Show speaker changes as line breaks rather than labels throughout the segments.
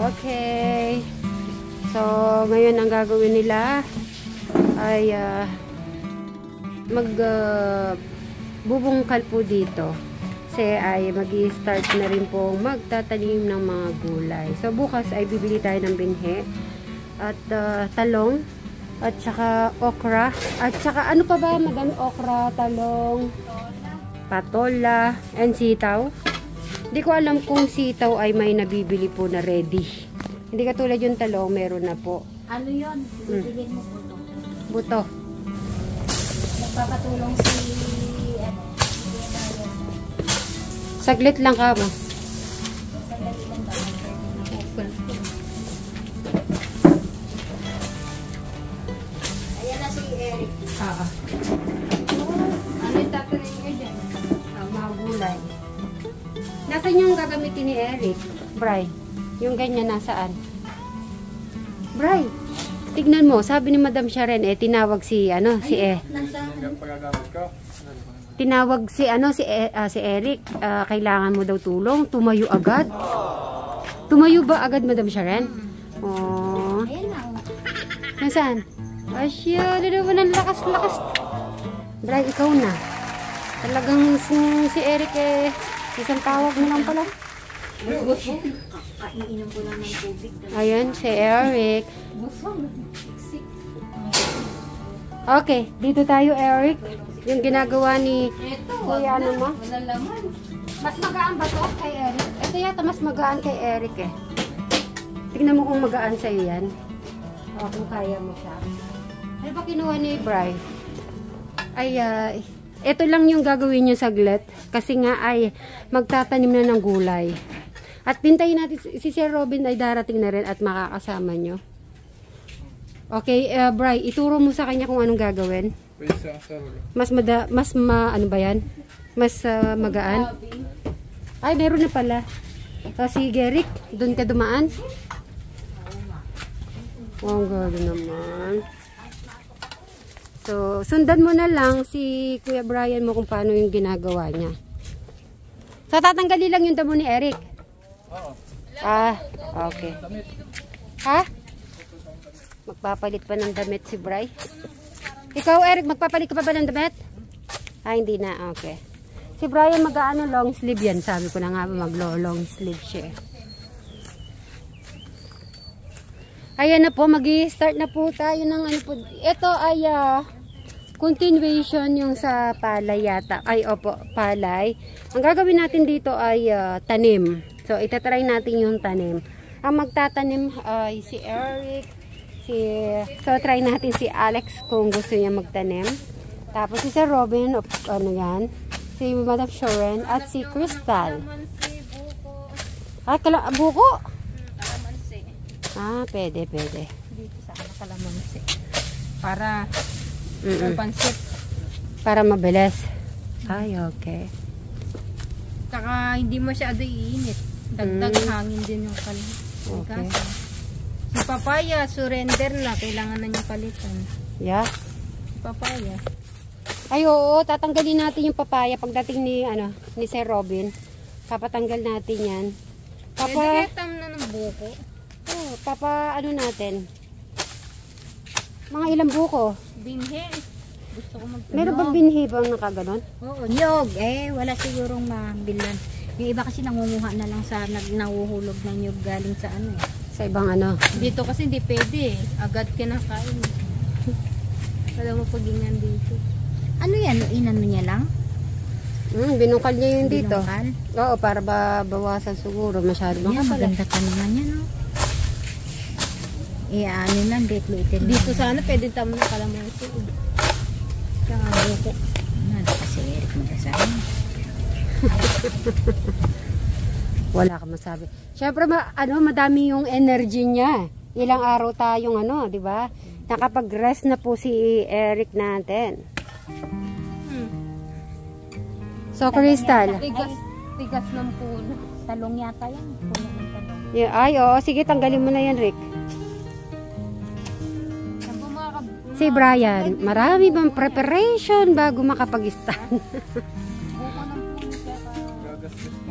Okay. So, ngayon ang gagawin nila ay bubungkal po dito. Kasi ay mag-i-start na rin po magtatanim ng mga gulay. So, bukas ay bibili tayo ng binhi at talong at saka okra at saka ano pa ba madami, okra, talong, patola, and sitaw. Hindi ko alam kung sitaw ay may nabibili po na ready. Hindi katulad yung talong, meron na po.
Ano yun? Bibilin mo buto.
Buto.
Magpapatulong si
Saglit lang ka mo.
sandali lang ba? Ayan na si Eric.
Ano yung tatanin nyo dyan? Mga gulay. Nasaan yung gagamitin ni Eric? Bray, yung ganyan nasaan? Bray, tignan mo, sabi ni Madam Sharon tinawag si tinawag si Eric, kailangan mo daw tulong, tumayo agad. Tumayo ba agad, Madam Sharon? Oh.
Ayan na.
Nasaan? Asya, naman ang lakas-lakas. Bray, ikaw na. Talagang si Eric isang tawag mo lang pala.
Kaiinom ko lang ng tubig.
Ayan, si Eric. Okay, dito tayo, Eric. Yung ginagawa ni Kuya ano mo? Mas magaan ba to kay Eric? Ito yata mas magaan kay Eric eh. Tingnan mo kung magaan sa'yo yan. O, kung kaya mo siya. Ano ba kinuha ni Bri? Ay, ito lang yung gagawin nyo saglit. Kasi nga ay magtatanim na ng gulay. At pintayin natin, si Sir Robin ay darating na rin at makakasama nyo. Okay, Bri, ituro mo sa kanya kung anong gagawin. Ano ba yan? Mas magaan. Ay, meron na pala. Si Geric, doon ka dumaan. Oh, ang gado naman. So, sundan mo na lang si Kuya Brian mo kung paano yung ginagawa niya. So, tatanggalin lang yung damo ni Eric. Okay. Ha? Magpapalit pa ng damit si Bri. Ikaw, Eric, magpapalit ka pa ba ng damit? Hindi na. Okay. Si Brian mag-ano long sleeve yan. Sabi ko na nga mag-long sleeve siya. Ayan na po, mag-i-start na po tayo ng ano po. Ito ay continuation yung sa palay yata. Ay, opo, palay. Ang gagawin natin dito ay tanim. So, itatry natin yung tanim. Ang magtatanim ay si Eric. So, try natin si Alex kung gusto niya magtanim. Tapos si Sir Robin, ano yan? Si Madam Sharon at si Crystal. Buko?
Kalamansi.
Pwede.
Dito sa kalamansi. Para pansit.
Para mabilis. Ay, okay.
Saka hindi masyado iinit. Dagdag hangin din yung kalamansi.
Okay.
Si papaya, surrender na. Kailangan na niya palitan.
Yeah.
Si papaya.
Ay, oo. Tatanggalin natin yung papaya pagdating ni Sir Robin. Papatanggal natin yan.
Direktam na ng buko.
Natin. Mga ilang buko?
Binhi. Gusto ko magtanong.
Meron bang binhi bang nakaganon?
Oo, nyog. Wala sigurong mabilan. Yung iba kasi nangunguha na lang sa nahuhulog na nyog galing sa
Sa ibang
Dito kasi hindi pwede agad kinakain. Wala mo pagingan dito. Ano yan? Inano niya lang?
Binungkal niya yun dito.
Binungkal?
Oo, para bawasan siguro. Masyado
Yan, maganda pa naman yan, no? Ano lang, liit-liitin. Dito sana pwede tamo ng kalamansi. Saka buko. Kasi Eric magkasama.
Wala ka masabi. Siyempre, madami yung energy niya. Ilang araw tayong di ba? Nakapag-rest na po si Eric natin. So, Crystal.
Tigas ng puno. Talong yata yan. Puno ng talong.
Oo. Sige, tanggalin mo na yan, Rick. Si Brian, marami bang preparation bago makapag-stand?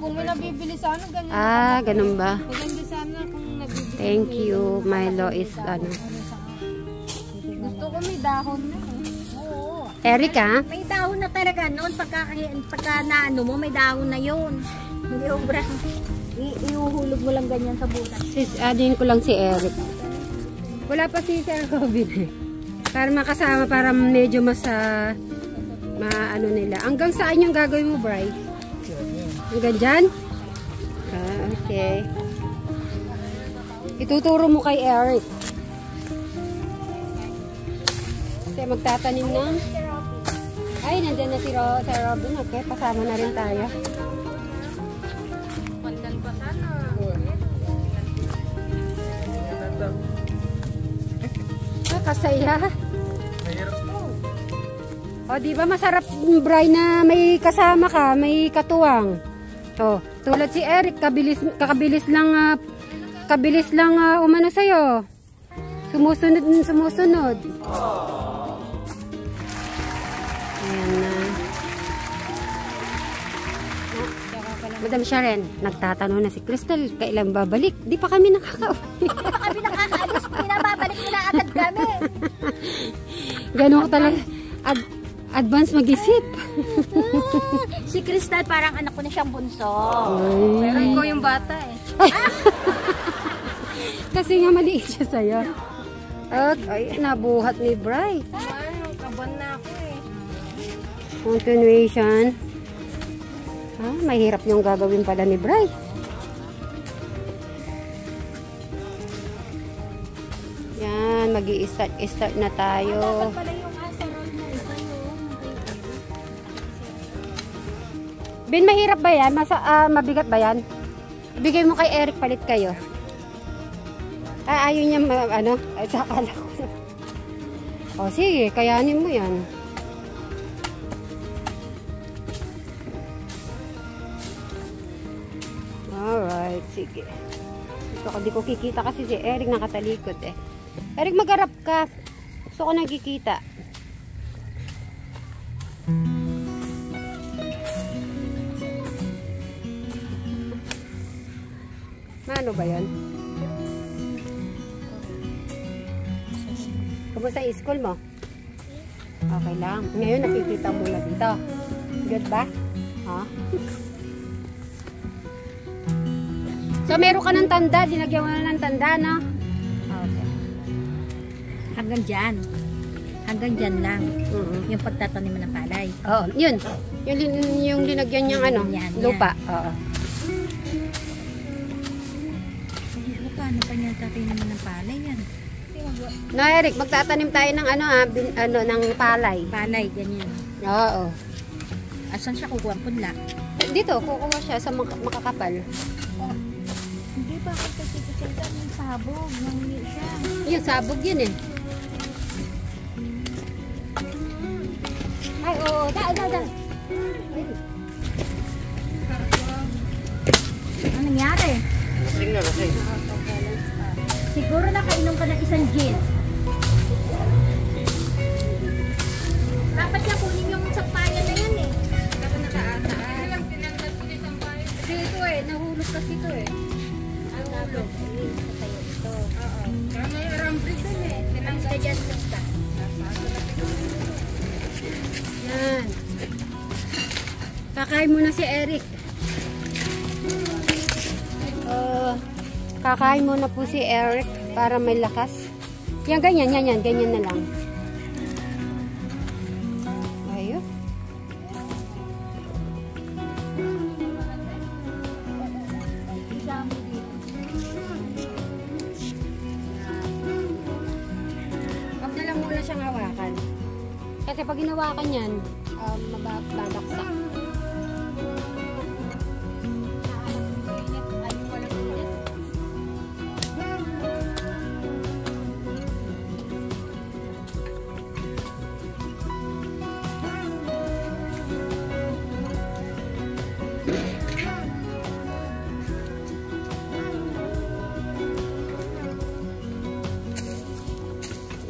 Kung may nabibili sana, ganun.
Ganun ba?
Maganda sana kung nabibili
Thank you. Milo is ano.
Gusto ko may dahon na eh. Oo.
Erika?
May dahon na talaga noon. Pagka naano mo, may dahon na yun. Hindi obra. Iuhulog mo lang ganyan sa butas.
Adin ko lang si Eric. Wala pa si Sir Robin eh. Para makasama, para medyo mas maano nila. Hanggang saan yung gagawin mo, Bri? Hanggang dyan? Okay. Ituturo mo kay Eric. Kasi magtatanim ng... Ay, nandyan na si Sir Robin. Okay, pasama na rin tayo.
Pandan pa sana.
Kasaya. O, di ba masarap, Bri, na may kasama ka, may katuwang. O, tulad si Eric, kabilis lang umano sa'yo. Sumusunod. Ayan na. Madam Sharon, nagtatanong na si Crystal, kailan babalik? Di pa kami nakaka-uwi.
Di pa kami nakakaalis, pinababalik mo na agad kami.
Gano'n talaga, advance mag-isip.
Si Crystal parang anak ko na siyang bunso.
Ay.
Pero ikaw yung bata eh.
Kasi nga maliit siya sa'yo. Ay, nabuhat ni Bri.
Ay, kaban na ako eh.
Continuation. Mahirap yung gagawin pala ni Bri. Yan, mag-i-start na tayo.
Dapat pala yung asarol na isa yung...
Bin, mahirap ba yan? Mabigat ba yan? Ibigay mo kay Eric, palit kayo. Ayaw niya, ano? Ay, sakala ko. O, sige, kayanin mo yan. Alright, sige. Di ko kikita kasi si Eric nakatalikod eh. Eric, mag-harap ka. Gusto ko nagkikita. Ano ba yan? Kumusta yung school mo? Okay lang. Ngayon nakikita mo na dito. Good ba? Ha? So, meron ka ng tanda. Dinagyan mo na ng tanda, no?
Okay. Hanggang dyan. Hanggang dyan lang. Yung pagtatanim ng palay.
Oo, yun. Yung linagyan niyang ano,
Yan.
lupa. Oo.
Paano pa niya tatanim ng palay yan?
No, Eric, magtatanim tayo ng ng palay.
Palay, ganyan.
Oo.
Asan siya kukuha ang punla?
Dito, kukuha siya sa makakapal.
Hindi ba ako pagkikita ng sabog? Nangyay siya.
Yung sabog yun eh. Ay, oo. Da.
Ano nangyari?
Lasing na.
Siguro nakainom ka ng isang gin. Dapat niya kunin yung sampayan na yan eh.
Dapat nataas. Ano lang, tinanggal ko yung sampayan. Kasi ito eh, nahulog kasi ito eh.
Nahulog. Ito.
Oo. Kaya may arambrid dun eh.
Tinanggal dyan ka.
Yan. Kakain muna si Eric. Kakain muna po si Eric para may lakas. Yan, ganyan na lang. Ayun. Huwag na lang muna siyang hawakan. Kasi pag hinawakan yan, babaksak.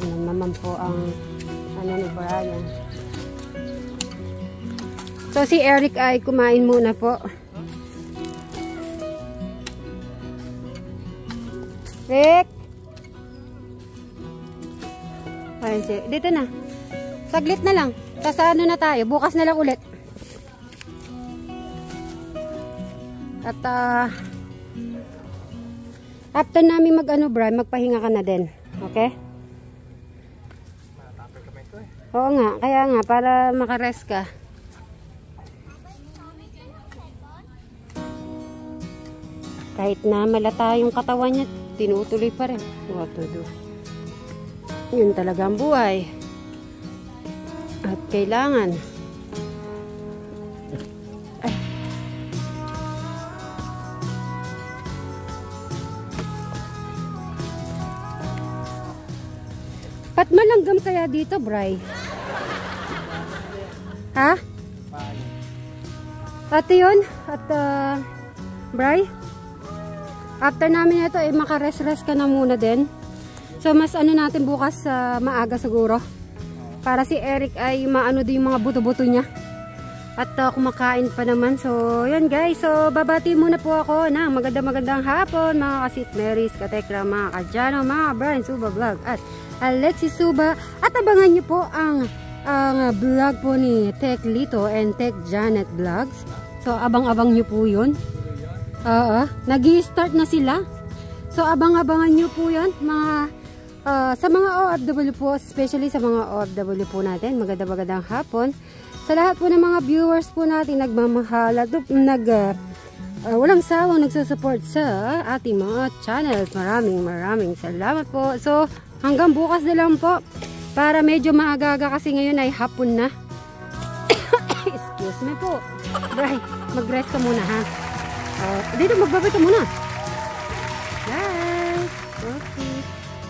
Yan naman po ang ni Brian. So si Eric ay kumain muna po. Rick! Ayun siya. Dito na. Saglit na lang. Tapos ano na tayo. Bukas na lang ulit. At after namin Brian, magpahinga ka na din. Okay? Oo nga. Kaya nga, para makarest ka. Kahit na malata yung katawan niya, tinutuloy pa rin. What to do? Yun talaga ang buhay. At kailangan. Ay. Ba't malanggam kaya dito, Bray? Ha? At yun? At, Bray? After namin ito, makarest-rest ka na muna din. So, mas ano natin bukas maaga siguro. Para si Eric ay maano din yung mga buto-buto niya. At kumakain pa naman. So, yan guys. So, babati muna po ako na magandang hapon mga kasit Marys, Katekra, mga Kadyano, mga Brian Suba Vlog at Alexis Suba. At abangan nyo po ang vlog po ni Tech Lito and Tech Janet Vlogs. So, abang-abang nyo po yun. Nag-i-start na sila. So, abang-abangan nyo po yan mga sa mga OFW po, especially sa mga OFW po natin. Magandang hapon. Sa lahat po ng mga viewers po natin, nagmamahal at walang sawang nagsusupport sa ating mga channels. Maraming salamat po. So, hanggang bukas na lang po. Para medyo maaga kasi ngayon ay hapon na. Excuse me po. Bray, mag-rest ka muna ha. Dito, magbabay ka muna.